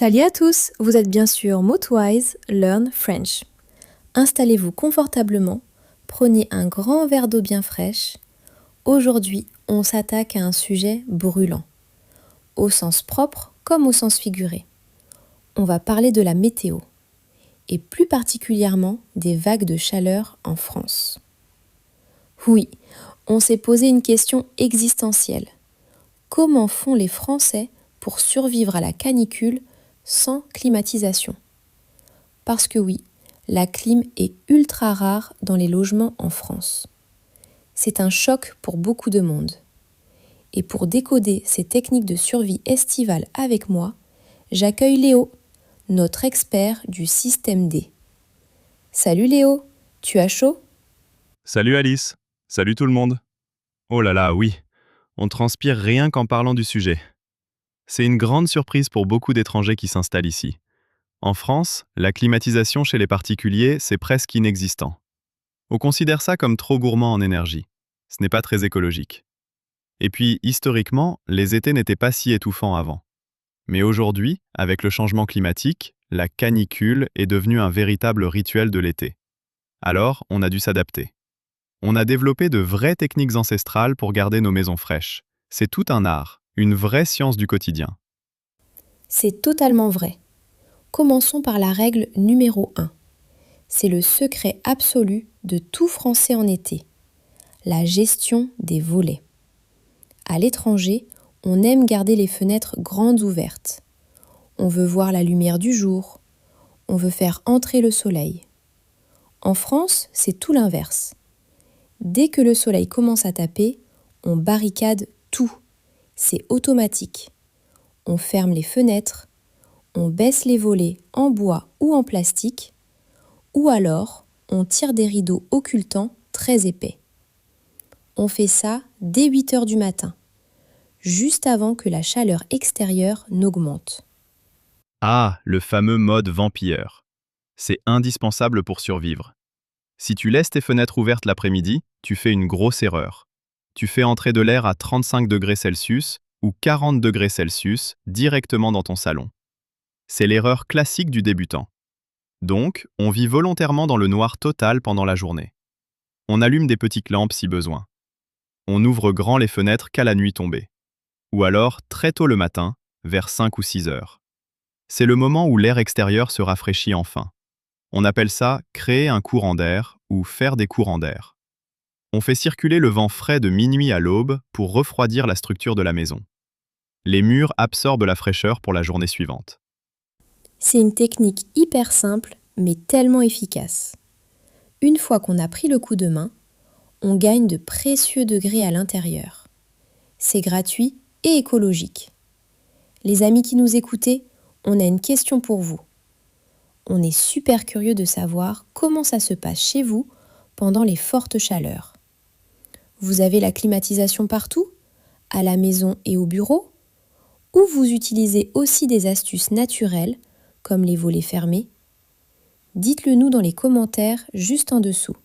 Salut à tous, vous êtes bien sûr Motwise Learn French. Installez-vous confortablement, prenez un grand verre d'eau bien fraîche. Aujourd'hui, on s'attaque à un sujet brûlant, au sens propre comme au sens figuré. On va parler de la météo, et plus particulièrement des vagues de chaleur en France. Oui, on s'est posé une question existentielle. Comment font les Français pour survivre à la canicule sans climatisation? Parce que oui, la clim est ultra rare dans les logements en France. C'est un choc pour beaucoup de monde. Et pour décoder ces techniques de survie estivale avec moi, j'accueille Léo, notre expert du système D. Salut Léo, tu as chaud? Salut Alice, salut tout le monde. Oh là là, oui, on transpire rien qu'en parlant du sujet. C'est une grande surprise pour beaucoup d'étrangers qui s'installent ici. En France, la climatisation chez les particuliers, c'est presque inexistant. On considère ça comme trop gourmand en énergie. Ce n'est pas très écologique. Et puis, historiquement, les étés n'étaient pas si étouffants avant. Mais aujourd'hui, avec le changement climatique, la canicule est devenue un véritable rituel de l'été. Alors, on a dû s'adapter. On a développé de vraies techniques ancestrales pour garder nos maisons fraîches. C'est tout un art, une vraie science du quotidien. C'est totalement vrai. Commençons par la règle numéro 1. C'est le secret absolu de tout Français en été. La gestion des volets. À l'étranger, on aime garder les fenêtres grandes ouvertes. On veut voir la lumière du jour. On veut faire entrer le soleil. En France, c'est tout l'inverse. Dès que le soleil commence à taper, on barricade tout. C'est automatique. On ferme les fenêtres, on baisse les volets en bois ou en plastique, ou alors on tire des rideaux occultants très épais. On fait ça dès 8 heures du matin, juste avant que la chaleur extérieure n'augmente. Ah, le fameux mode vampire. C'est indispensable pour survivre. Si tu laisses tes fenêtres ouvertes l'après-midi, tu fais une grosse erreur. Tu fais entrer de l'air à 35 degrés Celsius ou 40 degrés Celsius directement dans ton salon. C'est l'erreur classique du débutant. Donc, on vit volontairement dans le noir total pendant la journée. On allume des petites lampes si besoin. On ouvre grand les fenêtres qu'à la nuit tombée. Ou alors très tôt le matin, vers 5 ou 6 heures. C'est le moment où l'air extérieur se rafraîchit enfin. On appelle ça créer un courant d'air ou faire des courants d'air. On fait circuler le vent frais de minuit à l'aube pour refroidir la structure de la maison. Les murs absorbent la fraîcheur pour la journée suivante. C'est une technique hyper simple, mais tellement efficace. Une fois qu'on a pris le coup de main, on gagne de précieux degrés à l'intérieur. C'est gratuit et écologique. Les amis qui nous écoutez, on a une question pour vous. On est super curieux de savoir comment ça se passe chez vous pendant les fortes chaleurs. Vous avez la climatisation partout, à la maison et au bureau? Ou vous utilisez aussi des astuces naturelles, comme les volets fermés? Dites-le nous dans les commentaires juste en dessous.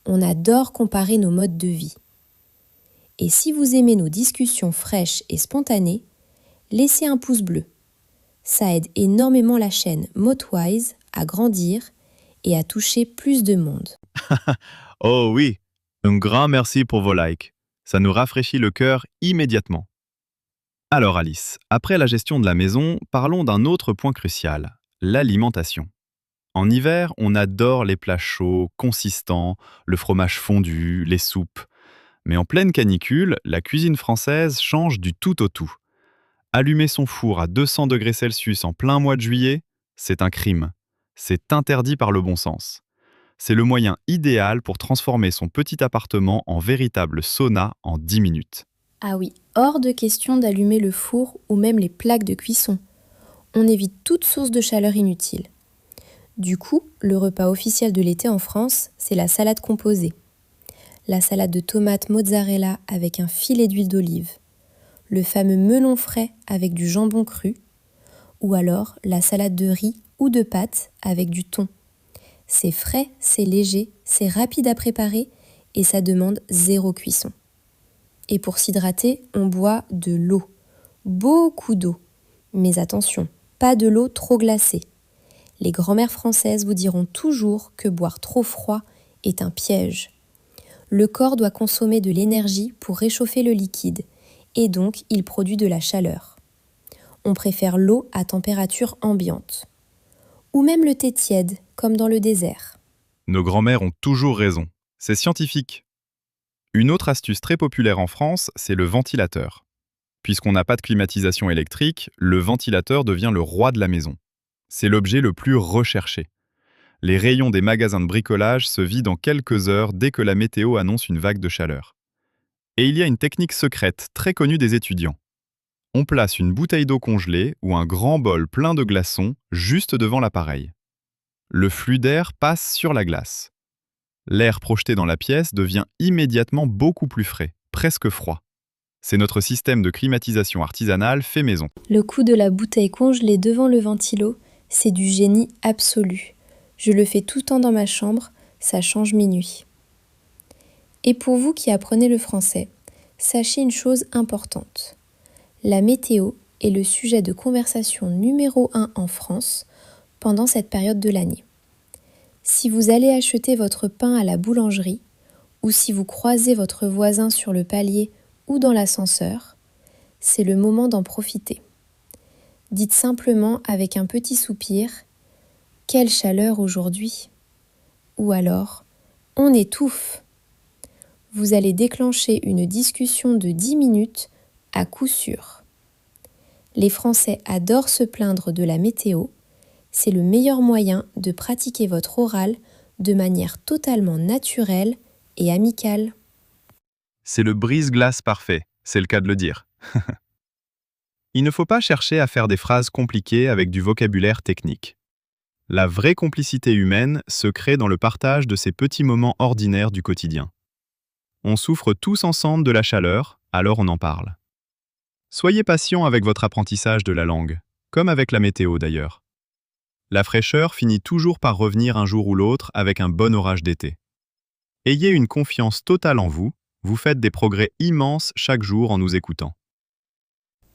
On adore comparer nos modes de vie. Et si vous aimez nos discussions fraîches et spontanées, laissez un pouce bleu. Ça aide énormément la chaîne Motwise à grandir et à toucher plus de monde. Oh oui, un grand merci pour vos likes. Ça nous rafraîchit le cœur immédiatement. Alors Alice, après la gestion de la maison, parlons d'un autre point crucial, l'alimentation. En hiver, on adore les plats chauds, consistants, le fromage fondu, les soupes. Mais en pleine canicule, la cuisine française change du tout au tout. Allumer son four à 200 degrés Celsius en plein mois de juillet, c'est un crime. C'est interdit par le bon sens. C'est le moyen idéal pour transformer son petit appartement en véritable sauna en 10 minutes. Ah oui, hors de question d'allumer le four ou même les plaques de cuisson. On évite toute source de chaleur inutile. Du coup, le repas officiel de l'été en France, c'est la salade composée. La salade de tomates mozzarella avec un filet d'huile d'olive. Le fameux melon frais avec du jambon cru. Ou alors la salade de riz ou de pâtes avec du thon. C'est frais, c'est léger, c'est rapide à préparer et ça demande zéro cuisson. Et pour s'hydrater, on boit de l'eau. Beaucoup d'eau. Mais attention, Pas de l'eau trop glacée. Les grand-mères françaises vous diront toujours que boire trop froid est un piège. Le corps doit consommer de l'énergie pour réchauffer le liquide, et donc il produit de la chaleur. On préfère l'eau à température ambiante. Ou même le thé tiède, comme dans le désert. Nos grands-mères ont toujours raison. C'est scientifique. Une autre astuce très populaire en France, c'est le ventilateur. Puisqu'on n'a pas de climatisation électrique, le ventilateur devient le roi de la maison. C'est l'objet le plus recherché. Les rayons des magasins de bricolage se vident en quelques heures dès que la météo annonce une vague de chaleur. Et il y a une technique secrète très connue des étudiants. On place une bouteille d'eau congelée ou un grand bol plein de glaçons juste devant l'appareil. Le flux d'air passe sur la glace. L'air projeté dans la pièce devient immédiatement beaucoup plus frais, presque froid. C'est notre système de climatisation artisanale fait maison. Le coup de la bouteille congelée devant le ventilo, c'est du génie absolu. Je le fais tout le temps dans ma chambre, ça change mes nuits. Et pour vous qui apprenez le français, sachez une chose importante. La météo est le sujet de conversation numéro 1 en France pendant cette période de l'année. Si vous allez acheter votre pain à la boulangerie, ou si vous croisez votre voisin sur le palier ou dans l'ascenseur, c'est le moment d'en profiter. Dites simplement avec un petit soupir « Quelle chaleur aujourd'hui !» ou alors « On étouffe !» Vous allez déclencher une discussion de 10 minutes à coup sûr. Les Français adorent se plaindre de la météo. C'est le meilleur moyen de pratiquer votre oral de manière totalement naturelle et amicale. C'est le brise-glace parfait, c'est le cas de le dire. Il ne faut pas chercher à faire des phrases compliquées avec du vocabulaire technique. La vraie complicité humaine se crée dans le partage de ces petits moments ordinaires du quotidien. On souffre tous ensemble de la chaleur, alors on en parle. Soyez patient avec votre apprentissage de la langue, comme avec la météo d'ailleurs. La fraîcheur finit toujours par revenir un jour ou l'autre avec un bon orage d'été. Ayez une confiance totale en vous, vous faites des progrès immenses chaque jour en nous écoutant.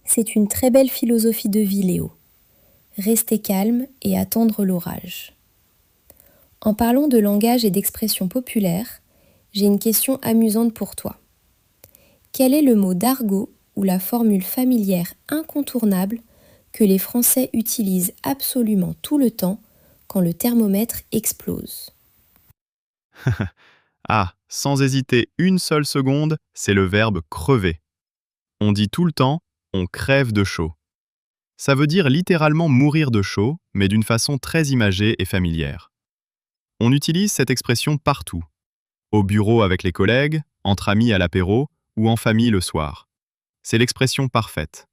C'est une très belle philosophie de vie, Léo. Rester calme et attendre l'orage. En parlant de langage et d'expression populaire, j'ai une question amusante pour toi. Quel est le mot d'argot ou la formule familière incontournable que les Français utilisent absolument tout le temps quand le thermomètre explose? Ah, sans hésiter une seule seconde, c'est le verbe crever. On dit tout le temps « on crève de chaud ». Ça veut dire littéralement mourir de chaud, mais d'une façon très imagée et familière. On utilise cette expression partout. Au bureau avec les collègues, entre amis à l'apéro ou en famille le soir. C'est l'expression parfaite.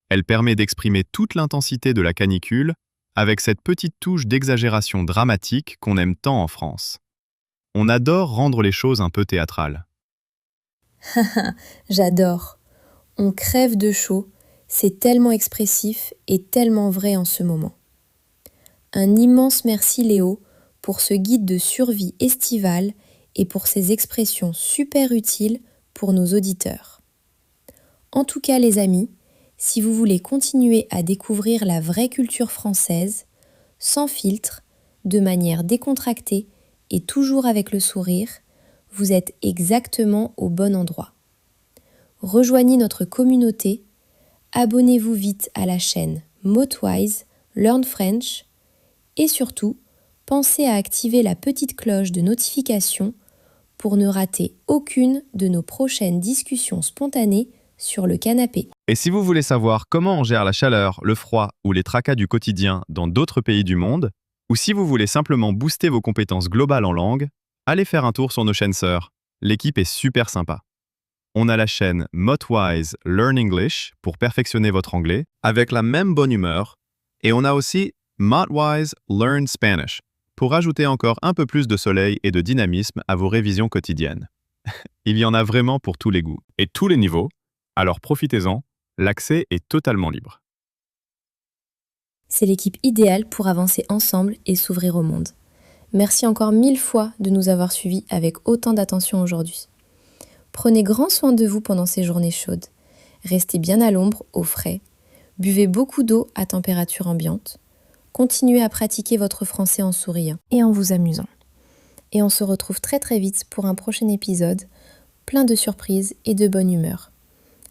Elle permet d'exprimer toute l'intensité de la canicule avec cette petite touche d'exagération dramatique qu'on aime tant en France. On adore rendre les choses un peu théâtrales. J'adore. On crève de chaud, c'est tellement expressif et tellement vrai en ce moment. Un immense merci Léo pour ce guide de survie estivale et pour ces expressions super utiles pour nos auditeurs. En tout cas les amis, si vous voulez continuer à découvrir la vraie culture française, sans filtre, de manière décontractée et toujours avec le sourire, vous êtes exactement au bon endroit. Rejoignez notre communauté, abonnez-vous vite à la chaîne Motwise Learn French et surtout, pensez à activer la petite cloche de notification pour ne rater aucune de nos prochaines discussions spontanées sur le canapé. Et si vous voulez savoir comment on gère la chaleur, le froid ou les tracas du quotidien dans d'autres pays du monde, ou si vous voulez simplement booster vos compétences globales en langue, allez faire un tour sur nos chaînes sœurs. L'équipe est super sympa. On a la chaîne Motwise Learn English pour perfectionner votre anglais avec la même bonne humeur. Et on a aussi Motwise Learn Spanish pour ajouter encore un peu plus de soleil et de dynamisme à vos révisions quotidiennes. Il y en a vraiment pour tous les goûts et tous les niveaux, alors profitez-en, l'accès est totalement libre. C'est l'équipe idéale pour avancer ensemble et s'ouvrir au monde. Merci encore 1000 fois de nous avoir suivis avec autant d'attention aujourd'hui. Prenez grand soin de vous pendant ces journées chaudes. Restez bien à l'ombre, au frais. Buvez beaucoup d'eau à température ambiante. Continuez à pratiquer votre français en souriant et en vous amusant. Et on se retrouve très très vite pour un prochain épisode, plein de surprises et de bonne humeur.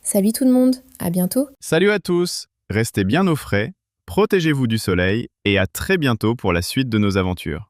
Salut tout le monde, à bientôt! Salut à tous! Restez bien au frais, protégez-vous du soleil et à très bientôt pour la suite de nos aventures.